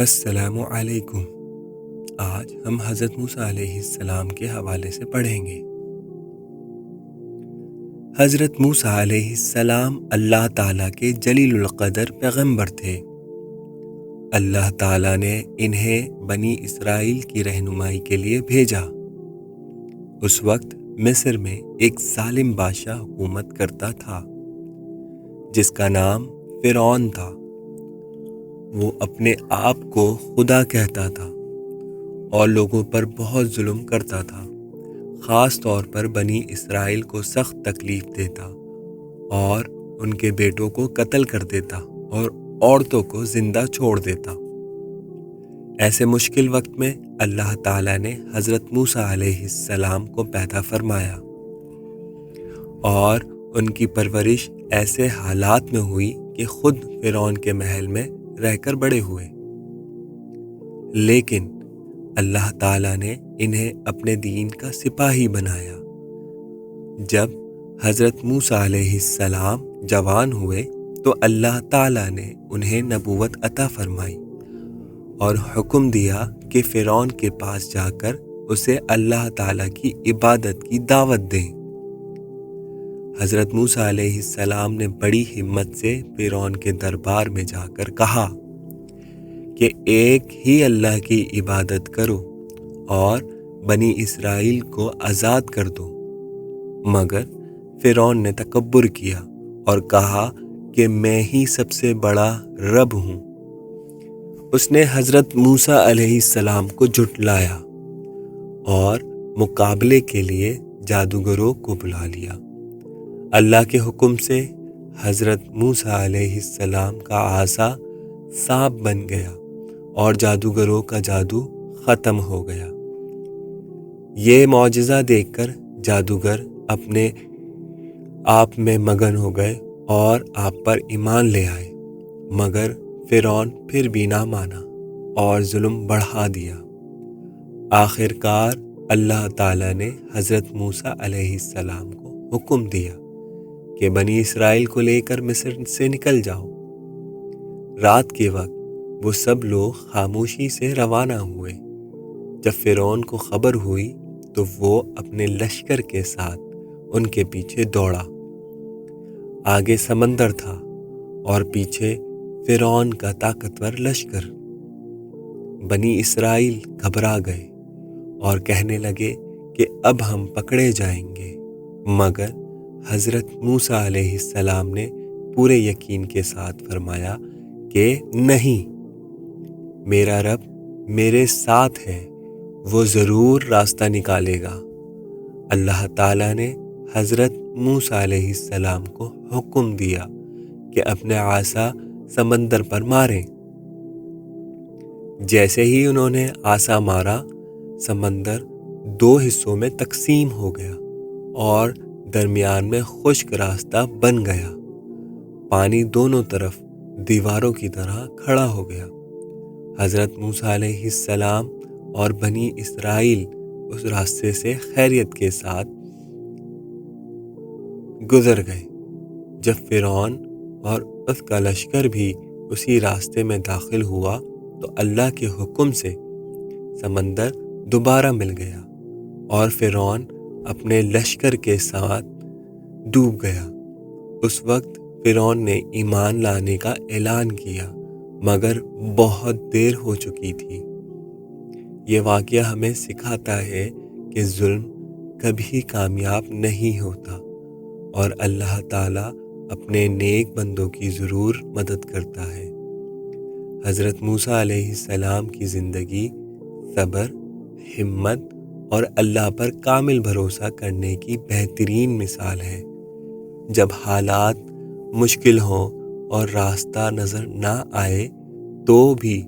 السلام علیکم۔ آج ہم حضرت موسیٰ علیہ السلام کے حوالے سے پڑھیں گے۔ حضرت موسیٰ علیہ السلام اللہ تعالیٰ کے جلیل القدر پیغمبر تھے۔ اللہ تعالیٰ نے انہیں بنی اسرائیل کی رہنمائی کے لیے بھیجا۔ اس وقت مصر میں ایک ظالم بادشاہ حکومت کرتا تھا جس کا نام فرعون تھا۔ وہ اپنے آپ کو خدا کہتا تھا اور لوگوں پر بہت ظلم کرتا تھا، خاص طور پر بنی اسرائیل کو سخت تکلیف دیتا اور ان کے بیٹوں کو قتل کر دیتا اور عورتوں کو زندہ چھوڑ دیتا۔ ایسے مشکل وقت میں اللہ تعالیٰ نے حضرت موسیٰ علیہ السلام کو پیدا فرمایا اور ان کی پرورش ایسے حالات میں ہوئی کہ خود فرعون کے محل میں رہ کر بڑے ہوئے، لیکن اللہ تعالیٰ نے انہیں اپنے دین کا سپاہی بنایا۔ جب حضرت موسیٰ علیہ السلام جوان ہوئے تو اللہ تعالیٰ نے انہیں نبوت عطا فرمائی اور حکم دیا کہ فرعون کے پاس جا کر اسے اللہ تعالیٰ کی عبادت کی دعوت دیں۔ حضرت موسیٰ علیہ السلام نے بڑی ہمت سے فرعون کے دربار میں جا کر کہا کہ ایک ہی اللہ کی عبادت کرو اور بنی اسرائیل کو آزاد کر دو، مگر فرعون نے تکبر کیا اور کہا کہ میں ہی سب سے بڑا رب ہوں۔ اس نے حضرت موسیٰ علیہ السلام کو جھٹلایا اور مقابلے کے لیے جادوگروں کو بلا لیا۔ اللہ کے حکم سے حضرت موسیٰ علیہ السلام کا عصا سانپ بن گیا اور جادوگروں کا جادو ختم ہو گیا۔ یہ معجزہ دیکھ کر جادوگر اپنے آپ میں مگن ہو گئے اور آپ پر ایمان لے آئے، مگر فرعون پھر بھی نہ مانا اور ظلم بڑھا دیا۔ آخر کار اللہ تعالیٰ نے حضرت موسیٰ علیہ السلام کو حکم دیا کہ بنی اسرائیل کو لے کر مصر سے نکل جاؤ۔ رات کے وقت وہ سب لوگ خاموشی سے روانہ ہوئے۔ جب فرعون کو خبر ہوئی تو وہ اپنے لشکر کے ساتھ ان کے پیچھے دوڑا۔ آگے سمندر تھا اور پیچھے فرعون کا طاقتور لشکر۔ بنی اسرائیل گھبرا گئے اور کہنے لگے کہ اب ہم پکڑے جائیں گے، مگر حضرت موسیٰ علیہ السلام نے پورے یقین کے ساتھ فرمایا کہ نہیں، میرا رب میرے ساتھ ہے، وہ ضرور راستہ نکالے گا۔ اللہ تعالیٰ نے حضرت موسیٰ علیہ السلام کو حکم دیا کہ اپنے عصا سمندر پر ماریں۔ جیسے ہی انہوں نے عصا مارا، سمندر 2 حصوں میں تقسیم ہو گیا اور درمیان میں خشک راستہ بن گیا۔ پانی دونوں طرف دیواروں کی طرح کھڑا ہو گیا۔ حضرت موسیٰ علیہ السلام اور بنی اسرائیل اس راستے سے خیریت کے ساتھ گزر گئے۔ جب فرعون اور اس کا لشکر بھی اسی راستے میں داخل ہوا تو اللہ کے حکم سے سمندر دوبارہ مل گیا اور فرعون اپنے لشکر کے ساتھ ڈوب گیا۔ اس وقت فرعون نے ایمان لانے کا اعلان کیا، مگر بہت دیر ہو چکی تھی۔ یہ واقعہ ہمیں سکھاتا ہے کہ ظلم کبھی کامیاب نہیں ہوتا اور اللہ تعالیٰ اپنے نیک بندوں کی ضرور مدد کرتا ہے۔ حضرت موسیٰ علیہ السلام کی زندگی صبر، ہمت اور اللہ پر کامل بھروسہ کرنے کی بہترین مثال ہے۔ جب حالات مشکل ہوں اور راستہ نظر نہ آئے تو بھی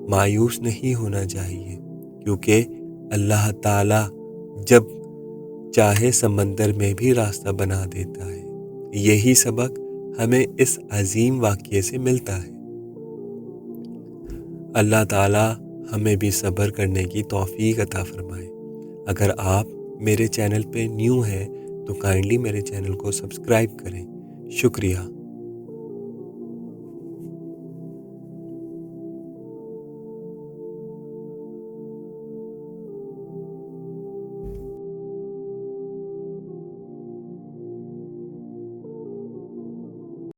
مایوس نہیں ہونا چاہیے، کیونکہ اللہ تعالیٰ جب چاہے سمندر میں بھی راستہ بنا دیتا ہے۔ یہی سبق ہمیں اس عظیم واقعے سے ملتا ہے۔ اللہ تعالیٰ ہمیں بھی صبر کرنے کی توفیق عطا فرمائے۔ اگر آپ میرے چینل پہ نیو ہیں تو کائنڈلی میرے چینل کو سبسکرائب کریں۔ شکریہ۔